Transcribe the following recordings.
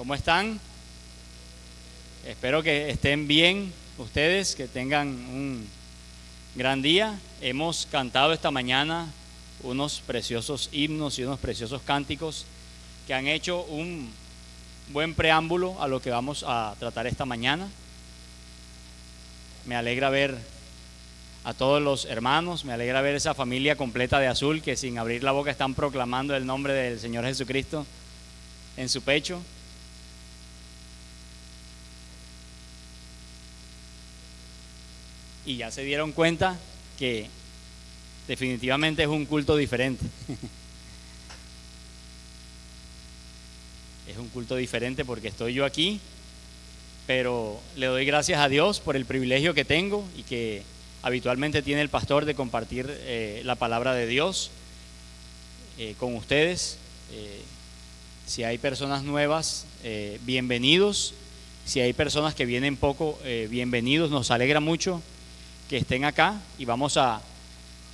¿Cómo están? Espero que estén bien ustedes, que tengan un gran día. Hemos cantado esta mañana unos preciosos himnos y unos preciosos cánticos que han hecho un buen preámbulo a lo que vamos a tratar esta mañana. Me alegra ver a todos los hermanos, me alegra ver esa familia completa de azul que sin abrir la boca están proclamando el nombre del Señor Jesucristo en su pecho. Y ya se dieron cuenta que definitivamente es un culto diferente. Es un culto diferente porque estoy yo aquí, pero le doy gracias a Dios por el privilegio que tengo y que habitualmente tiene el pastor de compartir la palabra de Dios con ustedes. Si hay personas nuevas, bienvenidos. Si hay personas que vienen poco, bienvenidos. Nos alegra mucho que estén acá y vamos a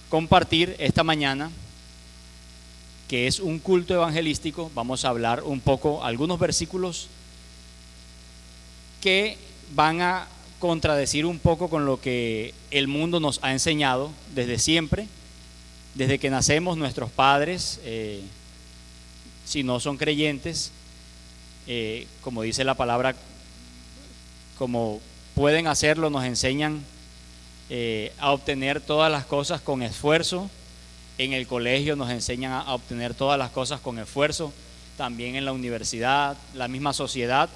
compartir esta mañana, que es un culto evangelístico. Vamos a hablar un poco, algunos versículos que van a contradecir un poco con lo que el mundo nos ha enseñado desde siempre, desde que nacemos. Nuestros padres, si no son creyentes, como dice la palabra, como pueden hacerlo, nos enseñan a obtener todas las cosas con esfuerzo. En el colegio nos enseñan a obtener todas las cosas con esfuerzo, también en la universidad, la misma sociedad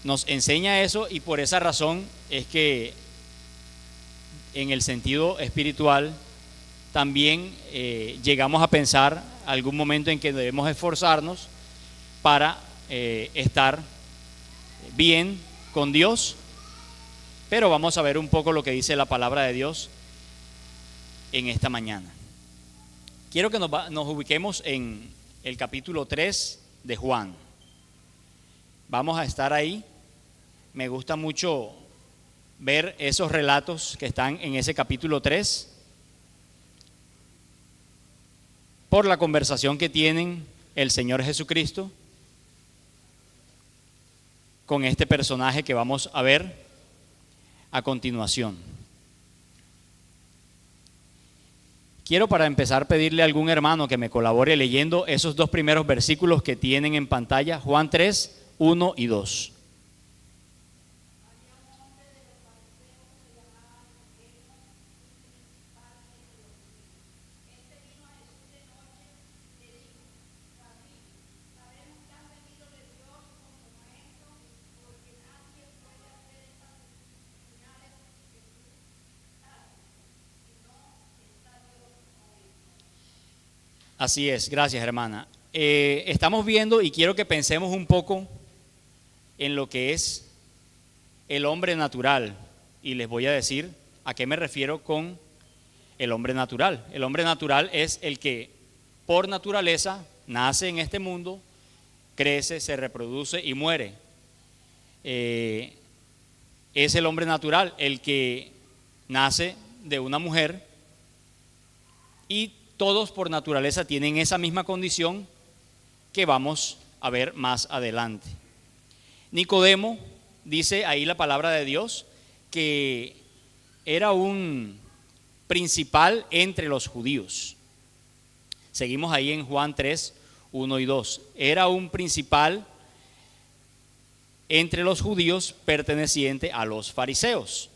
nos enseña eso, y por esa razón es que en el sentido espiritual también llegamos a pensar algún momento en que debemos esforzarnos para estar bien con Dios. Pero vamos a ver un poco lo que dice la palabra de Dios en esta mañana. Quiero que nos ubiquemos en el capítulo 3 de Juan. Vamos a estar ahí. Me gusta mucho ver esos relatos que están en ese capítulo 3 por la conversación que tienen el Señor Jesucristo con este personaje que vamos a ver a continuación. Quiero, para empezar, pedirle a algún hermano que me colabore leyendo esos dos primeros versículos que tienen en pantalla, Juan 3, 1 y 2. Así es, gracias hermana. Estamos viendo y quiero que pensemos un poco en lo que es el hombre natural, y les voy a decir a qué me refiero con el hombre natural. El hombre natural es el que por naturaleza nace en este mundo, crece, se reproduce y muere. Es el hombre natural, el que nace de una mujer, y todos por naturaleza tienen esa misma condición que vamos a ver más adelante. Nicodemo, dice ahí la palabra de Dios, que era un principal entre los judíos. Seguimos ahí en Juan 3, 1 y 2. Era un principal entre los judíos perteneciente a los fariseos.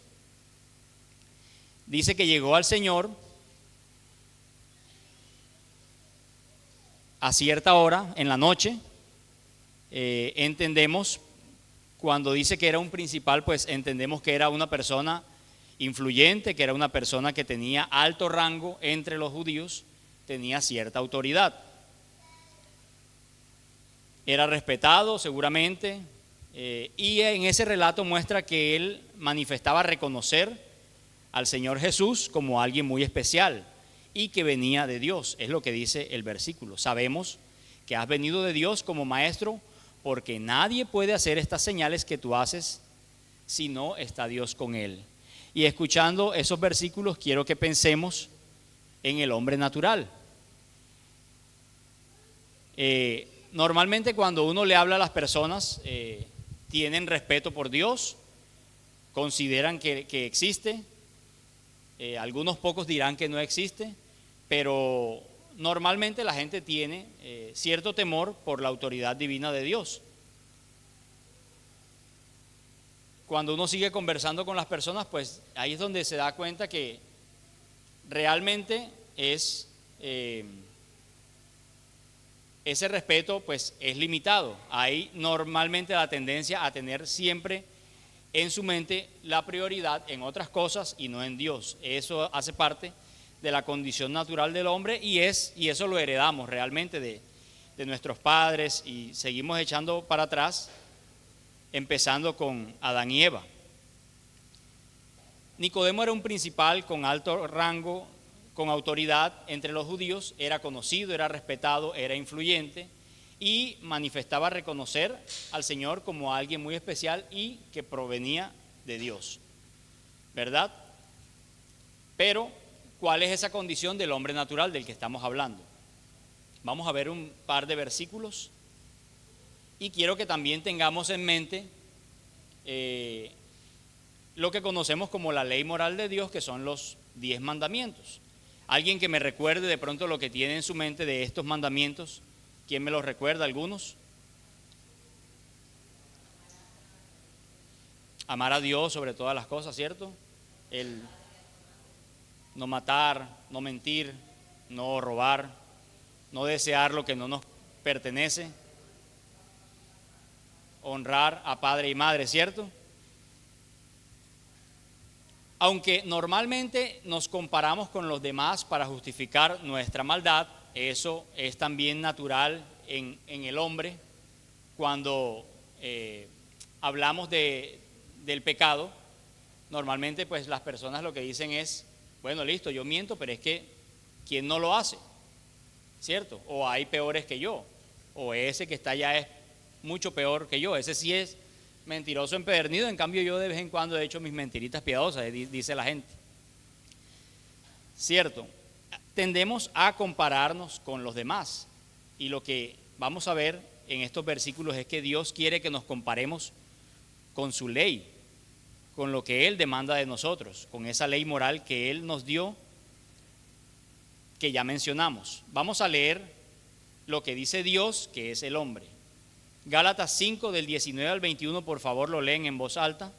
Dice que llegó al Señor a cierta hora en la noche. Entendemos, cuando dice que era un principal, pues entendemos que era una persona influyente, que era una persona que tenía alto rango entre los judíos, tenía cierta autoridad. Era respetado seguramente, y en ese relato muestra que él manifestaba reconocer al Señor Jesús como alguien muy especial y que venía de Dios. Es lo que dice el versículo. Sabemos que has venido de Dios como maestro, porque nadie puede hacer estas señales que tú haces si no está Dios con él. Y escuchando esos versículos, quiero que pensemos en el hombre natural. normalmente cuando uno le habla a las personas, tienen respeto por Dios, consideran que existe, algunos pocos dirán que no existe, pero normalmente la gente tiene cierto temor por la autoridad divina de Dios. Cuando uno sigue conversando con las personas, pues ahí es donde se da cuenta que realmente es ese respeto pues es limitado. Hay normalmente la tendencia a tener siempre en su mente la prioridad en otras cosas y no en Dios. Eso hace parte de la condición natural del hombre y eso lo heredamos realmente de nuestros padres y seguimos echando para atrás, empezando con Adán y Eva. Nicodemo era un principal con alto rango, con autoridad entre los judíos, era conocido, era respetado, era influyente y manifestaba reconocer al Señor como alguien muy especial y que provenía de Dios, ¿verdad? Pero, ¿cuál es esa condición del hombre natural del que estamos hablando? Vamos a ver un par de versículos y quiero que también tengamos en mente lo que conocemos como la ley moral de Dios, que son los 10 mandamientos. Alguien que me recuerde de pronto lo que tiene en su mente de estos mandamientos. ¿Quién me los recuerda? ¿Algunos? Amar a Dios sobre todas las cosas, ¿cierto? El no matar, no mentir, no robar, no desear lo que no nos pertenece, honrar a padre y madre, ¿cierto? Aunque normalmente nos comparamos con los demás para justificar nuestra maldad, eso es también natural en el hombre. Cuando hablamos del pecado, normalmente pues las personas lo que dicen es, bueno, listo, yo miento, pero es que ¿quién no lo hace? ¿Cierto? O hay peores que yo, o ese que está allá es mucho peor que yo, ese sí es mentiroso empedernido, en cambio yo de vez en cuando he hecho mis mentiritas piadosas, dice la gente. Cierto, tendemos a compararnos con los demás y lo que vamos a ver en estos versículos es que Dios quiere que nos comparemos con su ley, con lo que Él demanda de nosotros, con esa ley moral que Él nos dio, que ya mencionamos. Vamos a leer lo que dice Dios, que es el hombre. Gálatas 5 del 19 al 21, por favor lo leen en voz alta.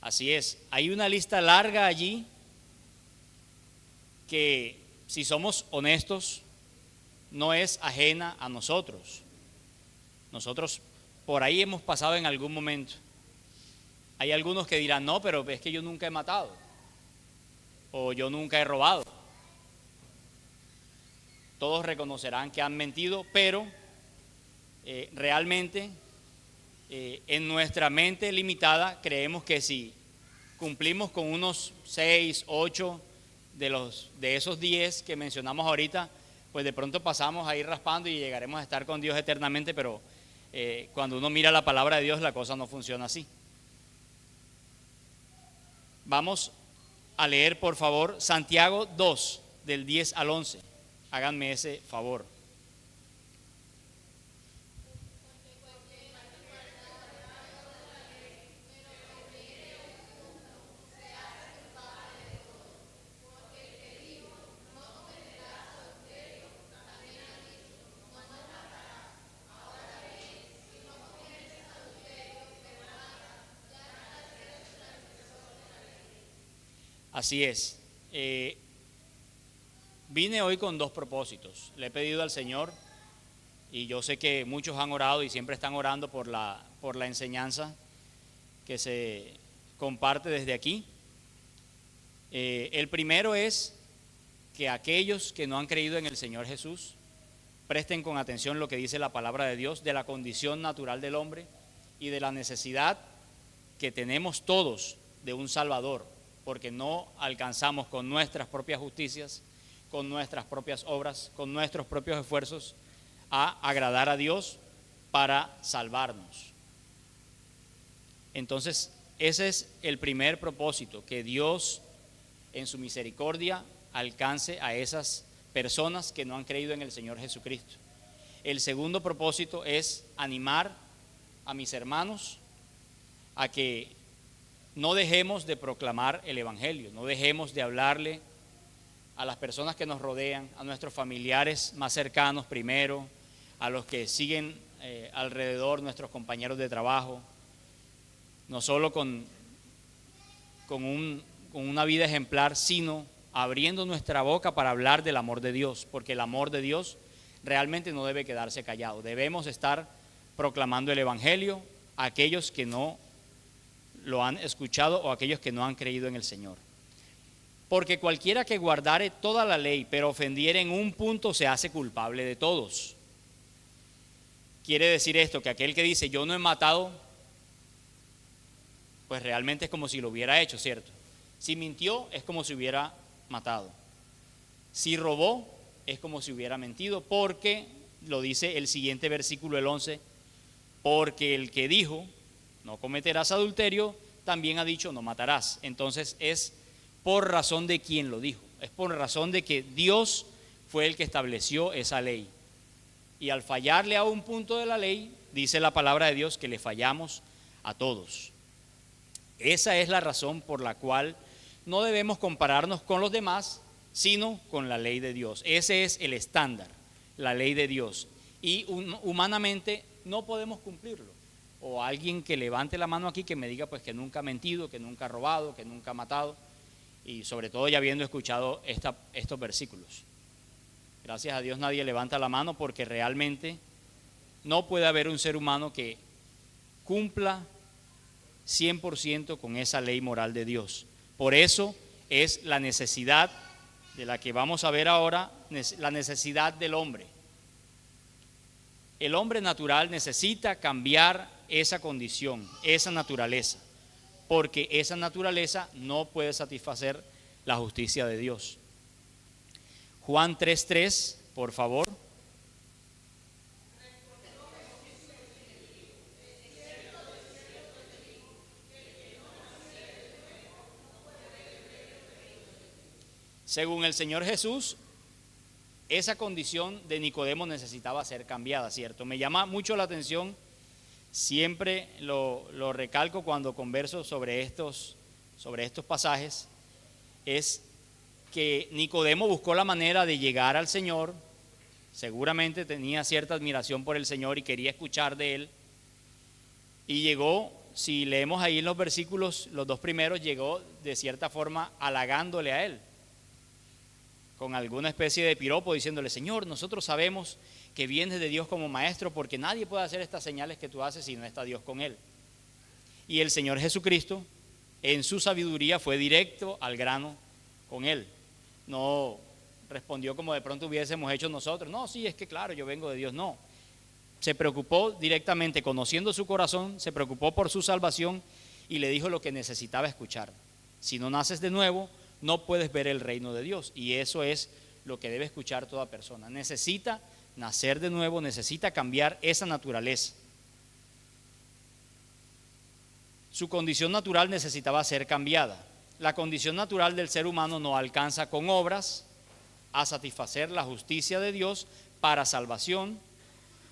Así es, hay una lista larga allí que, si somos honestos, no es ajena a nosotros. Nosotros por ahí hemos pasado en algún momento. Hay algunos que dirán, no, pero es que yo nunca he matado, o yo nunca he robado. Todos reconocerán que han mentido, pero realmente en nuestra mente limitada creemos que si cumplimos con unos 6, 8 de esos 10 que mencionamos ahorita, pues de pronto pasamos a ir raspando y llegaremos a estar con Dios eternamente, pero cuando uno mira la palabra de Dios la cosa no funciona así. Vamos a leer por favor Santiago 2 del 10 al 11, háganme ese favor. Así es. Vine hoy con dos propósitos. Le he pedido al Señor, y yo sé que muchos han orado y siempre están orando por la enseñanza que se comparte desde aquí. El primero es que aquellos que no han creído en el Señor Jesús presten con atención lo que dice la palabra de Dios de la condición natural del hombre y de la necesidad que tenemos todos de un Salvador, porque no alcanzamos con nuestras propias justicias, con nuestras propias obras, con nuestros propios esfuerzos a agradar a Dios para salvarnos. Entonces, ese es el primer propósito, que Dios en su misericordia alcance a esas personas que no han creído en el Señor Jesucristo. El segundo propósito es animar a mis hermanos a que no dejemos de proclamar el Evangelio, no dejemos de hablarle a las personas que nos rodean, a nuestros familiares más cercanos primero, a los que siguen alrededor, nuestros compañeros de trabajo, no solo con una vida ejemplar, sino abriendo nuestra boca para hablar del amor de Dios, porque el amor de Dios realmente no debe quedarse callado. Debemos estar proclamando el Evangelio a aquellos que no lo han escuchado o a aquellos que no han creído en el Señor. Porque cualquiera que guardare toda la ley, pero ofendiere en un punto, se hace culpable de todos. Quiere decir esto, que aquel que dice yo no he matado, pues realmente es como si lo hubiera hecho, ¿cierto? Si mintió, es como si hubiera matado. Si robó, es como si hubiera mentido, porque lo dice el siguiente versículo, el 11, porque el que dijo no cometerás adulterio, también ha dicho no matarás. Entonces es por razón de quien lo dijo, es por razón de que Dios fue el que estableció esa ley. Y al fallarle a un punto de la ley, dice la palabra de Dios que le fallamos a todos. Esa es la razón por la cual no debemos compararnos con los demás, sino con la ley de Dios. Ese es el estándar, la ley de Dios. Y humanamente no podemos cumplirlo. O alguien que levante la mano aquí que me diga pues que nunca ha mentido, que nunca ha robado, que nunca ha matado. Y sobre todo ya habiendo escuchado estos versículos. Gracias a Dios nadie levanta la mano, porque realmente no puede haber un ser humano que cumpla 100% con esa ley moral de Dios. Por eso es la necesidad de la que vamos a ver ahora, la necesidad del hombre. El hombre natural necesita cambiar esa condición, esa naturaleza, porque esa naturaleza no puede satisfacer la justicia de Dios. Juan 3:3, por favor. Según el Señor Jesús, esa condición de Nicodemo necesitaba ser cambiada, ¿cierto? Me llama mucho la atención, siempre lo recalco cuando converso sobre estos pasajes, es que Nicodemo buscó la manera de llegar al Señor, seguramente tenía cierta admiración por el Señor y quería escuchar de Él, y llegó, si leemos ahí en los versículos, los dos primeros, llegó de cierta forma halagándole a Él, con alguna especie de piropo, diciéndole: Señor, nosotros sabemos que vienes de Dios como maestro, porque nadie puede hacer estas señales que tú haces si no está Dios con él. Y el Señor Jesucristo, en su sabiduría, fue directo al grano con él. No respondió como de pronto hubiésemos hecho nosotros. No, sí, es que claro, yo vengo de Dios. No, se preocupó directamente, conociendo su corazón, se preocupó por su salvación y le dijo lo que necesitaba escuchar. Si no naces de nuevo, no puedes ver el reino de Dios. Y eso es lo que debe escuchar toda persona. Necesita nacer de nuevo, necesita cambiar esa naturaleza. Su condición natural necesitaba ser cambiada. La condición natural del ser humano no alcanza con obras a satisfacer la justicia de Dios para salvación,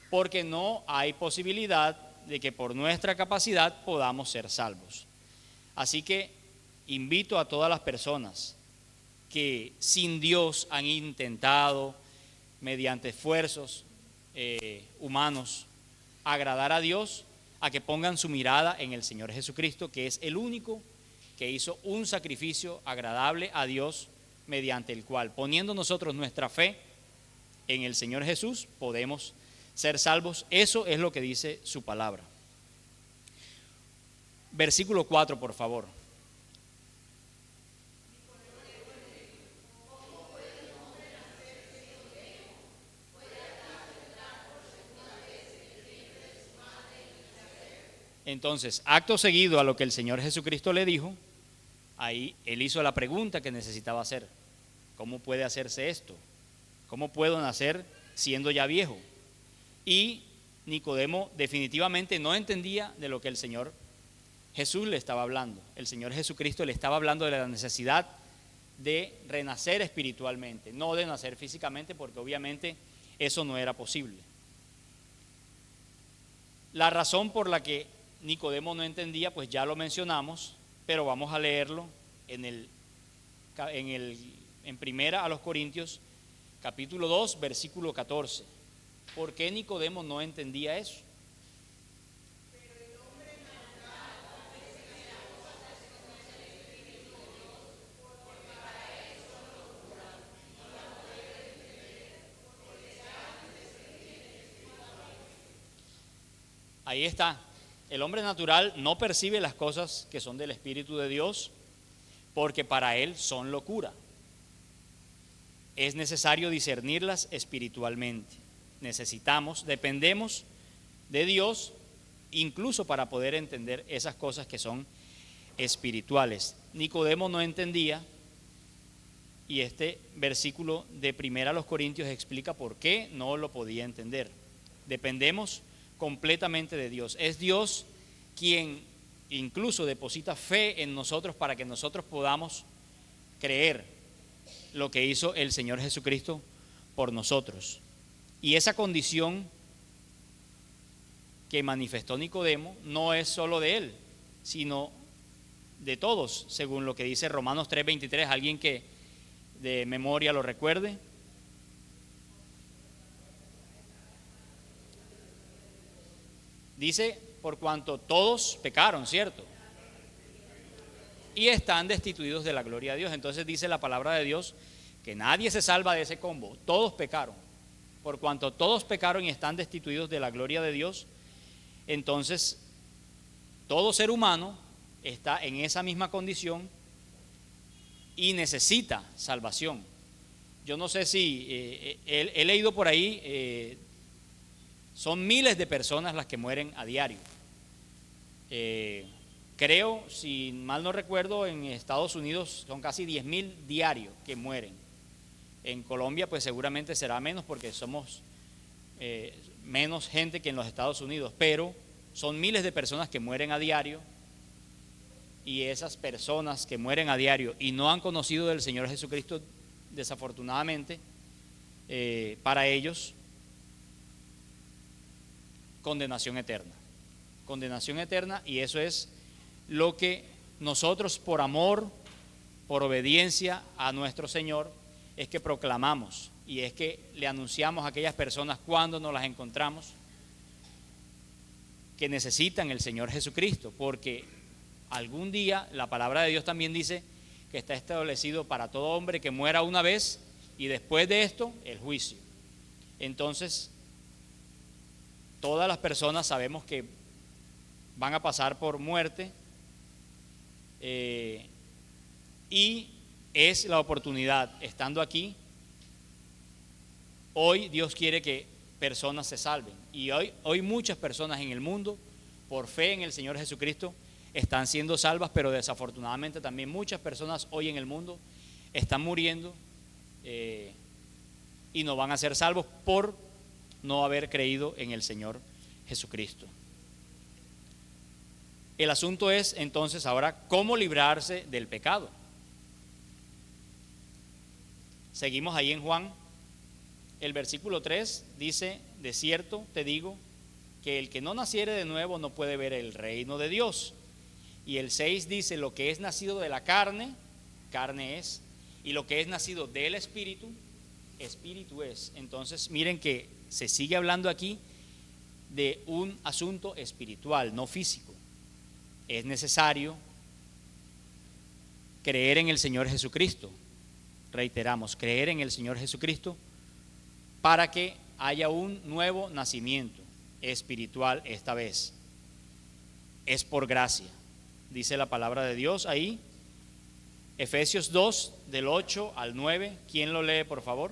porque no hay posibilidad de que por nuestra capacidad podamos ser salvos. Así que invito a todas las personas que sin Dios han intentado, mediante esfuerzos humanos, agradar a Dios, a que pongan su mirada en el Señor Jesucristo, que es el único que hizo un sacrificio agradable a Dios, mediante el cual, poniendo nosotros nuestra fe en el Señor Jesús, podemos ser salvos. Eso es lo que dice su palabra. Versículo 4, por favor. Entonces, acto seguido a lo que el Señor Jesucristo le dijo, ahí él hizo la pregunta que necesitaba hacer. ¿Cómo puede hacerse esto? ¿Cómo puedo nacer siendo ya viejo? Y Nicodemo definitivamente no entendía de lo que el Señor Jesús le estaba hablando. El Señor Jesucristo le estaba hablando de la necesidad de renacer espiritualmente, no de nacer físicamente, porque obviamente eso no era posible. La razón por la que Nicodemo no entendía, pues ya lo mencionamos, pero vamos a leerlo en primera a los Corintios, capítulo 2, versículo 14. ¿Por qué Nicodemo no entendía eso? Ahí está. El hombre natural no percibe las cosas que son del Espíritu de Dios porque para él son locura. Es necesario discernirlas espiritualmente. Dependemos de Dios incluso para poder entender esas cosas que son espirituales. Nicodemo no entendía, y este versículo de primera a los Corintios explica por qué no lo podía entender. Dependemos completamente de Dios. Es Dios quien incluso deposita fe en nosotros para que nosotros podamos creer lo que hizo el Señor Jesucristo por nosotros. Y esa condición que manifestó Nicodemo no es solo de él, sino de todos, según lo que dice Romanos 3:23. Alguien que de memoria lo recuerde. Dice, por cuanto todos pecaron, ¿cierto? Y están destituidos de la gloria de Dios. Entonces dice la palabra de Dios que nadie se salva de ese combo. Todos pecaron. Por cuanto todos pecaron y están destituidos de la gloria de Dios, entonces todo ser humano está en esa misma condición y necesita salvación. Yo no sé si he leído por ahí, son miles de personas las que mueren a diario. Creo, si mal no recuerdo, en Estados Unidos son casi 10.000 diarios que mueren. En Colombia pues seguramente será menos porque somos menos gente que en los Estados Unidos, pero son miles de personas que mueren a diario, y esas personas que mueren a diario y no han conocido del Señor Jesucristo, desafortunadamente, para ellos, condenación eterna, y eso es lo que nosotros por amor, por obediencia a nuestro Señor, es que proclamamos y es que le anunciamos a aquellas personas cuando nos las encontramos que necesitan el Señor Jesucristo, porque algún día la palabra de Dios también dice que está establecido para todo hombre que muera una vez y después de esto el juicio. Entonces, todas las personas sabemos que van a pasar por muerte, y es la oportunidad, estando aquí, hoy Dios quiere que personas se salven, y hoy muchas personas en el mundo, por fe en el Señor Jesucristo, están siendo salvas, pero desafortunadamente también muchas personas hoy en el mundo están muriendo y no van a ser salvos por no haber creído en el Señor Jesucristo. El asunto es entonces ahora cómo librarse del pecado. Seguimos ahí en Juan. El versículo 3 dice: de cierto te digo que el que no naciere de nuevo no puede ver el reino de Dios. Y el 6 dice: lo que es nacido de la carne, carne es, y lo que es nacido del Espíritu, Espíritu es. Entonces miren que se sigue hablando aquí de un asunto espiritual, no físico. Es necesario creer en el Señor Jesucristo. Reiteramos, creer en el Señor Jesucristo para que haya un nuevo nacimiento espiritual esta vez. Es por gracia. Dice la palabra de Dios ahí, Efesios 2, del 8 al 9. ¿Quién lo lee, por favor?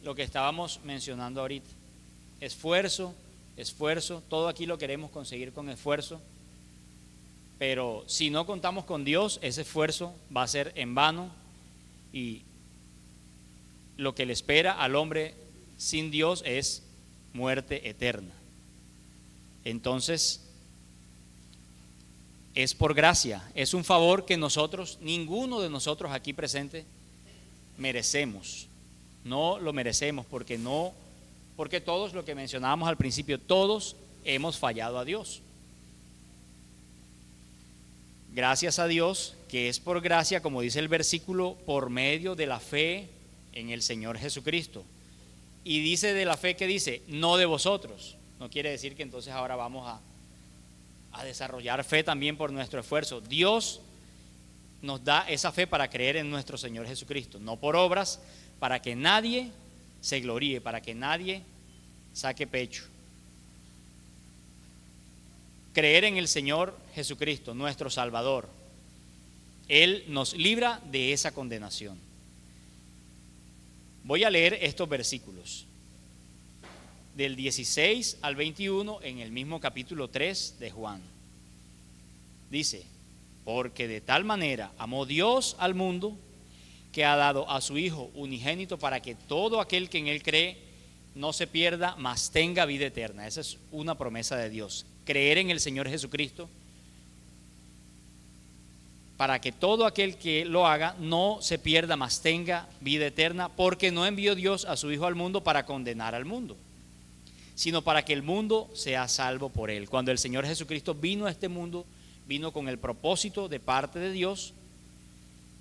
Lo que estábamos mencionando ahorita. Esfuerzo, esfuerzo, todo aquí lo queremos conseguir con esfuerzo, pero si no contamos con Dios, ese esfuerzo va a ser en vano, y lo que le espera al hombre sin Dios es muerte eterna. Entonces, es por gracia, es un favor que nosotros, ninguno de nosotros aquí presente, merecemos. No lo merecemos porque todos, lo que mencionábamos al principio, todos hemos fallado a Dios. Gracias a Dios, que es por gracia, como dice el versículo, por medio de la fe en el Señor Jesucristo. Y dice de la fe, que dice, no de vosotros. No quiere decir que entonces ahora vamos a desarrollar fe también por nuestro esfuerzo. Dios nos da esa fe para creer en nuestro Señor Jesucristo, no por obras, para que nadie se gloríe, para que nadie saque pecho. Creer en el Señor Jesucristo, nuestro Salvador, Él nos libra de esa condenación. Voy a leer estos versículos del 16 al 21 en el mismo capítulo 3 de Juan. Dice, porque de tal manera amó Dios al mundo, que ha dado a su Hijo unigénito, para que todo aquel que en Él cree no se pierda, mas tenga vida eterna. Esa es una promesa de Dios. Creer en el Señor Jesucristo, para que todo aquel que lo haga no se pierda, mas tenga vida eterna, porque no envió Dios a su Hijo al mundo para condenar al mundo, sino para que el mundo sea salvo por Él. Cuando el Señor Jesucristo vino a este mundo, vino con el propósito de parte de Dios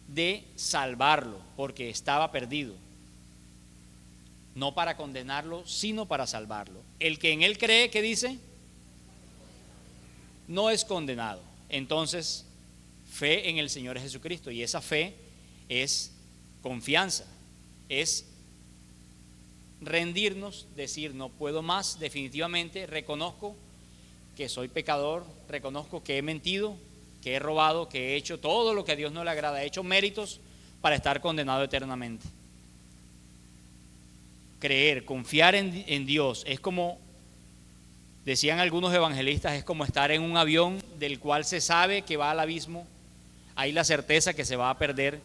de salvarlo, porque estaba perdido. No para condenarlo, sino para salvarlo. El que en Él cree, ¿qué dice? No es condenado. Entonces, fe en el Señor Jesucristo, y esa fe es confianza, es rendirnos, decir no puedo más, definitivamente reconozco que soy pecador, reconozco que he mentido, que he robado, que he hecho todo lo que a Dios no le agrada, he hecho méritos para estar condenado eternamente. Creer, confiar en Dios es como, decían algunos evangelistas, es como estar en un avión del cual se sabe que va al abismo, hay la certeza que se va a perder.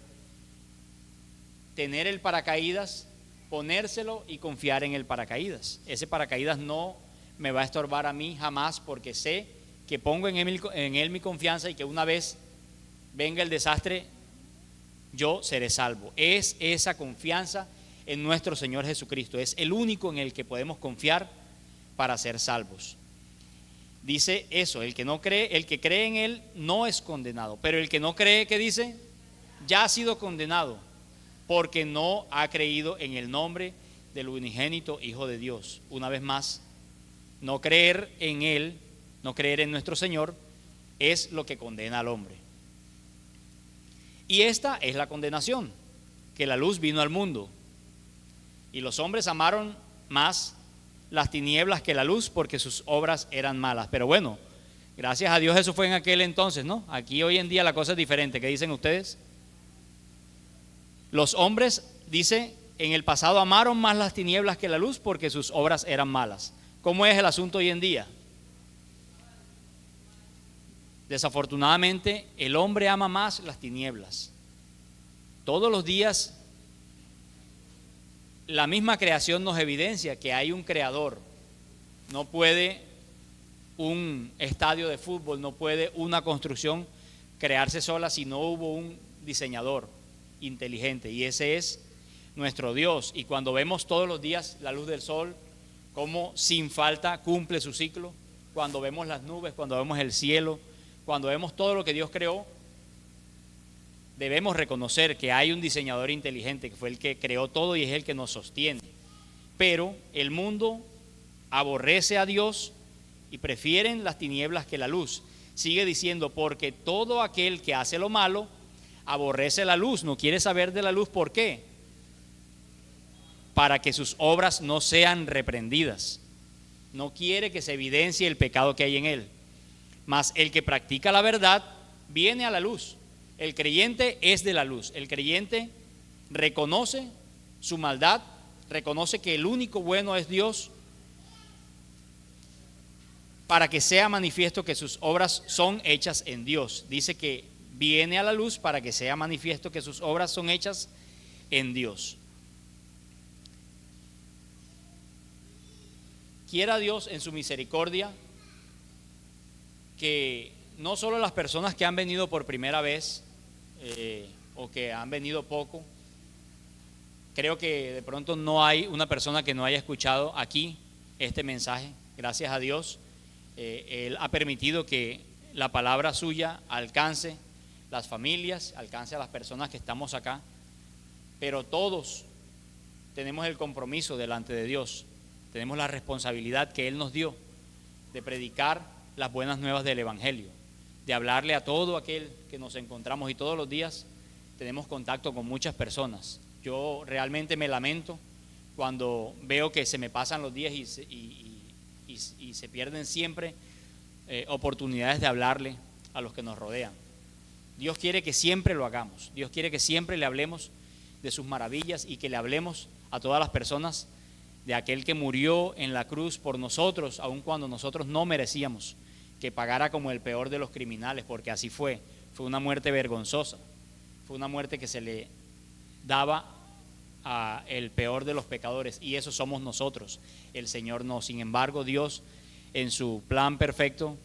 Tener el paracaídas, ponérselo y confiar en el paracaídas. Ese paracaídas no me va a estorbar a mí jamás, porque sé que pongo en él mi confianza, y que una vez venga el desastre, yo seré salvo. Es esa confianza en nuestro Señor Jesucristo. Es el único en el que podemos confiar para ser salvos. Dice eso, el que no cree, el que cree en Él no es condenado, pero el que no cree, ¿qué dice? Ya ha sido condenado, porque no ha creído en el nombre del unigénito Hijo de Dios. Una vez más, no creer en Él, no creer en nuestro Señor, es lo que condena al hombre. Y esta es la condenación, que la luz vino al mundo, y los hombres amaron más las tinieblas que la luz, porque sus obras eran malas. Pero bueno, gracias a Dios eso fue en aquel entonces, ¿no? Aquí hoy en día la cosa es diferente. ¿Qué dicen ustedes? Los hombres, dice, en el pasado amaron más las tinieblas que la luz, porque sus obras eran malas. ¿Cómo es el asunto hoy en día? Desafortunadamente, el hombre ama más las tinieblas. Todos los días la misma creación nos evidencia que hay un creador. No puede un estadio de fútbol, no puede una construcción crearse sola si no hubo un diseñador inteligente, y ese es nuestro Dios. Y cuando vemos todos los días la luz del sol, cómo sin falta cumple su ciclo, cuando vemos las nubes, cuando vemos el cielo, cuando vemos todo lo que Dios creó, debemos reconocer que hay un diseñador inteligente que fue el que creó todo y es el que nos sostiene. Pero el mundo aborrece a Dios y prefieren las tinieblas que la luz. Sigue diciendo, porque todo aquel que hace lo malo aborrece la luz, no quiere saber de la luz. ¿Por qué? para que sus obras no sean reprendidas. No quiere que se evidencie el pecado que hay en él. Mas el que practica la verdad viene a la luz. El creyente es de la luz. El creyente reconoce su maldad, reconoce que el único bueno es Dios, para que sea manifiesto que sus obras son hechas en Dios. Dice que viene a la luz para que sea manifiesto que sus obras son hechas en Dios. Quiera Dios en su misericordia que no solo las personas que han venido por primera vez o que han venido poco, creo que de pronto no hay una persona que no haya escuchado aquí este mensaje. Gracias a Dios, Él ha permitido que la palabra suya alcance las familias, alcance a las personas que estamos acá, pero todos tenemos el compromiso delante de Dios, tenemos la responsabilidad que Él nos dio de predicar las buenas nuevas del Evangelio, de hablarle a todo aquel que nos encontramos, y todos los días tenemos contacto con muchas personas. Yo realmente me lamento cuando veo que se me pasan los días y se pierden siempre oportunidades de hablarle a los que nos rodean. Dios quiere que siempre lo hagamos. Dios quiere que siempre le hablemos de sus maravillas y que le hablemos a todas las personas de aquel que murió en la cruz por nosotros, aun cuando nosotros no merecíamos que pagara como el peor de los criminales, porque así fue. Fue una muerte vergonzosa, fue una muerte que se le daba a el peor de los pecadores, y eso somos nosotros. El Señor no. Sin embargo, Dios en su plan perfecto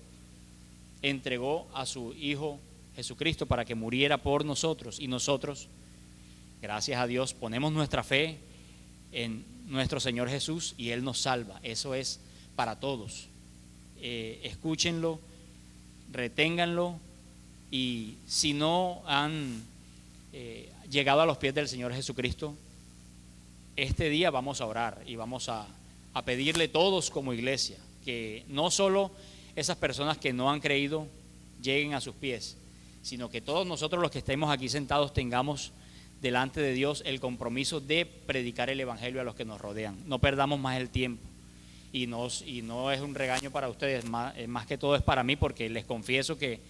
entregó a su Hijo Jesucristo para que muriera por nosotros, y nosotros, gracias a Dios, ponemos nuestra fe en nuestro Señor Jesús y Él nos salva. Eso es para todos. Escúchenlo, reténganlo, y si no han llegado a los pies del Señor Jesucristo, este día vamos a orar y vamos a pedirle todos como iglesia que no solo esas personas que no han creído lleguen a sus pies, sino que todos nosotros los que estemos aquí sentados tengamos delante de Dios el compromiso de predicar el Evangelio a los que nos rodean. No perdamos más el tiempo, y no es un regaño para ustedes, más que todo es para mí, porque les confieso que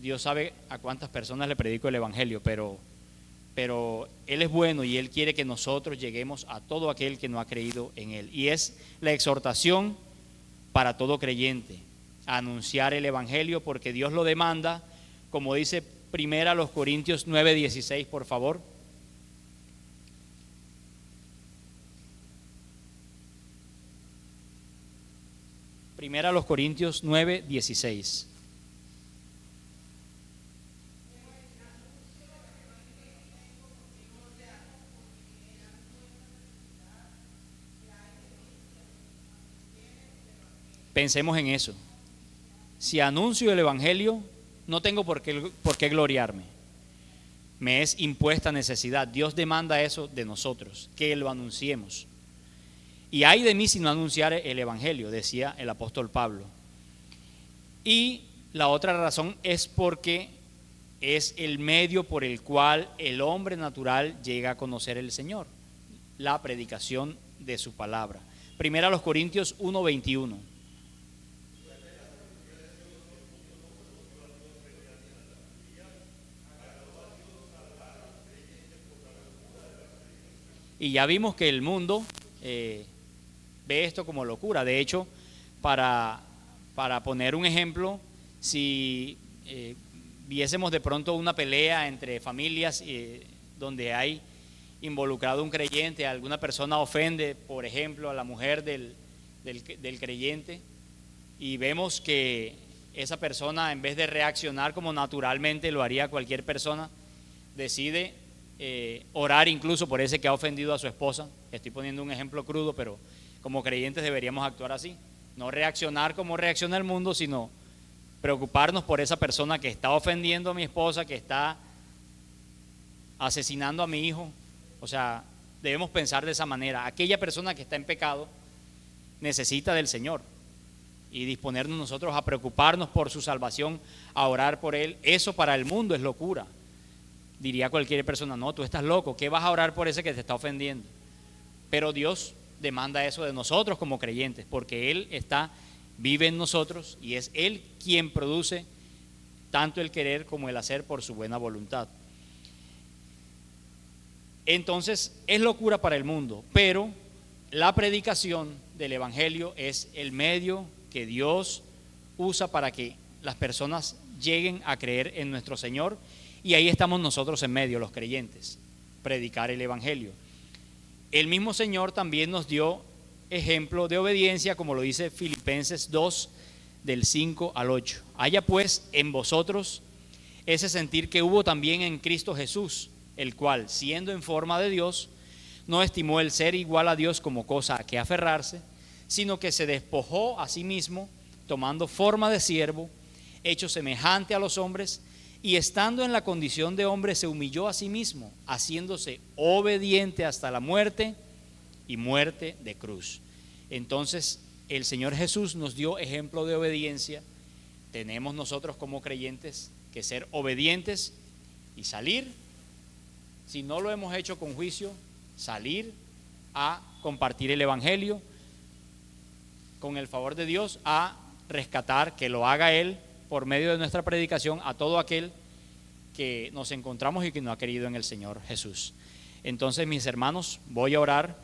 Dios sabe a cuántas personas le predico el Evangelio, pero Él es bueno y Él quiere que nosotros lleguemos a todo aquel que no ha creído en Él. Y es la exhortación para todo creyente, a anunciar el Evangelio, porque Dios lo demanda, como dice Primera a los Corintios 9:16, por favor. Primera a los Corintios 9:16. Pensemos en eso. Si anuncio el Evangelio, no tengo por qué gloriarme. Me es impuesta necesidad. Dios demanda eso de nosotros, que lo anunciemos. Y ay de mí si no anunciare el Evangelio, decía el apóstol Pablo. Y la otra razón es porque es el medio por el cual el hombre natural llega a conocer al Señor, la predicación de su palabra. Primera a los Corintios 1:21. Y ya vimos que el mundo ve esto como locura. De hecho, para poner un ejemplo, si viésemos de pronto una pelea entre familias donde hay involucrado un creyente, alguna persona ofende, por ejemplo, a la mujer del creyente, y vemos que esa persona, en vez de reaccionar como naturalmente lo haría cualquier persona, decide orar incluso por ese que ha ofendido a su esposa. Estoy poniendo un ejemplo crudo, pero como creyentes deberíamos actuar así, no reaccionar como reacciona el mundo, sino preocuparnos por esa persona que está ofendiendo a mi esposa, que está asesinando a mi hijo. O sea, debemos pensar de esa manera. Aquella persona que está en pecado necesita del Señor, y disponernos nosotros a preocuparnos por su salvación, a orar por él. Eso para el mundo es locura. Diría cualquier persona: no, tú estás loco, ¿qué vas a orar por ese que te está ofendiendo? Pero Dios demanda eso de nosotros como creyentes, porque Él vive en nosotros y es Él quien produce tanto el querer como el hacer por su buena voluntad. Entonces es locura para el mundo, pero la predicación del Evangelio es el medio que Dios usa para que las personas lleguen a creer en nuestro Señor, y ahí estamos nosotros en medio, los creyentes, predicar el Evangelio. El mismo Señor también nos dio ejemplo de obediencia, como lo dice Filipenses 2, del 5 al 8. Haya pues en vosotros ese sentir que hubo también en Cristo Jesús, el cual, siendo en forma de Dios, no estimó el ser igual a Dios como cosa a que aferrarse, sino que se despojó a sí mismo, tomando forma de siervo, hecho semejante a los hombres, y estando en la condición de hombre se humilló a sí mismo, haciéndose obediente hasta la muerte y muerte de cruz. Entonces el Señor Jesús nos dio ejemplo de obediencia. Tenemos nosotros como creyentes que ser obedientes y salir, si no lo hemos hecho con juicio, salir a compartir el Evangelio, con el favor de Dios, a rescatar, que lo haga Él por medio de nuestra predicación, a todo aquel que nos encontramos y que no ha querido en el Señor Jesús. Entonces, mis hermanos, voy a orar,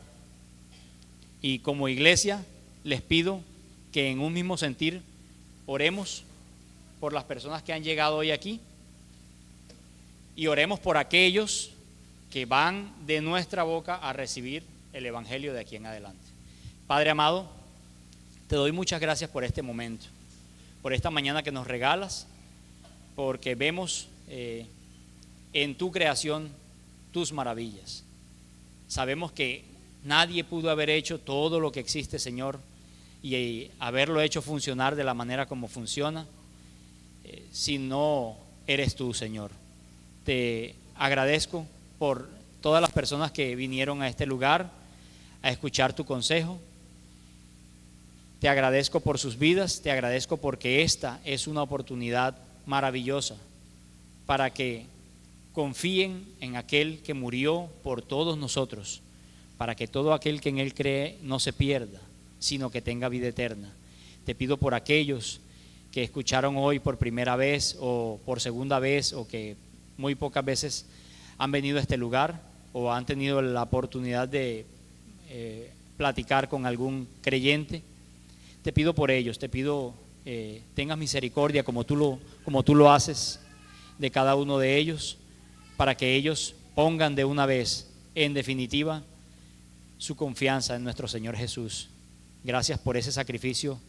y como iglesia les pido que en un mismo sentir oremos por las personas que han llegado hoy aquí, y oremos por aquellos que van de nuestra boca a recibir el Evangelio de aquí en adelante. Padre amado, te doy muchas gracias por este momento, por esta mañana que nos regalas, porque vemos en tu creación tus maravillas. Sabemos que nadie pudo haber hecho todo lo que existe, Señor, y haberlo hecho funcionar de la manera como funciona, si no eres tú, Señor. Te agradezco por todas las personas que vinieron a este lugar a escuchar tu consejo. Te agradezco por sus vidas, te agradezco porque esta es una oportunidad maravillosa para que confíen en aquel que murió por todos nosotros, para que todo aquel que en Él cree no se pierda, sino que tenga vida eterna. Te pido por aquellos que escucharon hoy por primera vez o por segunda vez, o que muy pocas veces han venido a este lugar o han tenido la oportunidad de platicar con algún creyente. Te pido por ellos, te pido tengas misericordia como tú lo haces de cada uno de ellos, para que ellos pongan de una vez, en definitiva, su confianza en nuestro Señor Jesús. Gracias por ese sacrificio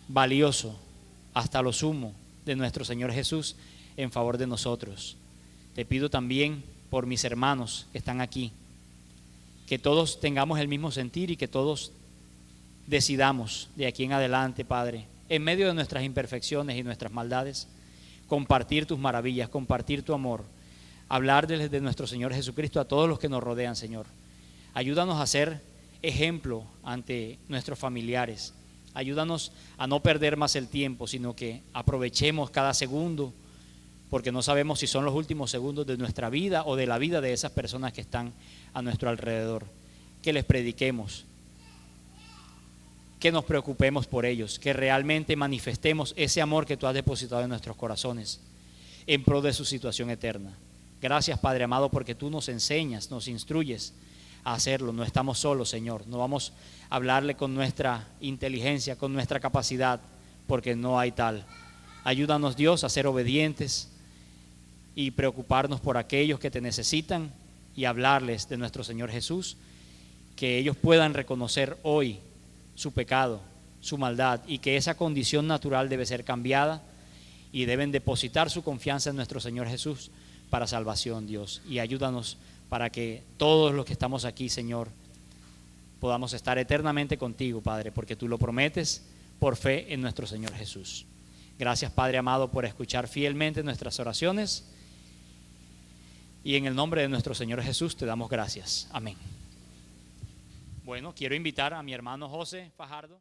valioso hasta lo sumo de nuestro Señor Jesús en favor de nosotros. Te pido también por mis hermanos que están aquí, que todos tengamos el mismo sentir y que todos decidamos de aquí en adelante, Padre, en medio de nuestras imperfecciones y nuestras maldades, compartir tus maravillas, compartir tu amor, hablar de nuestro Señor Jesucristo a todos los que nos rodean, Señor. Ayúdanos a ser ejemplo ante nuestros familiares. Ayúdanos a no perder más el tiempo, sino que aprovechemos cada segundo, porque no sabemos si son los últimos segundos de nuestra vida o de la vida de esas personas que están a nuestro alrededor. Que les prediquemos, que nos preocupemos por ellos, que realmente manifestemos ese amor que tú has depositado en nuestros corazones en pro de su situación eterna. Gracias, Padre amado, porque tú nos enseñas, nos instruyes a hacerlo. No estamos solos, Señor. No vamos a hablarle con nuestra inteligencia, con nuestra capacidad, porque no hay tal. Ayúdanos, Dios, a ser obedientes y preocuparnos por aquellos que te necesitan, y hablarles de nuestro Señor Jesús, que ellos puedan reconocer hoy su pecado, su maldad, y que esa condición natural debe ser cambiada, y deben depositar su confianza en nuestro Señor Jesús para salvación, Dios. Y ayúdanos para que todos los que estamos aquí, Señor, podamos estar eternamente contigo, Padre, porque tú lo prometes por fe en nuestro Señor Jesús. Gracias, Padre amado, por escuchar fielmente nuestras oraciones, y en el nombre de nuestro Señor Jesús te damos gracias. Amén. Bueno, quiero invitar a mi hermano José Fajardo.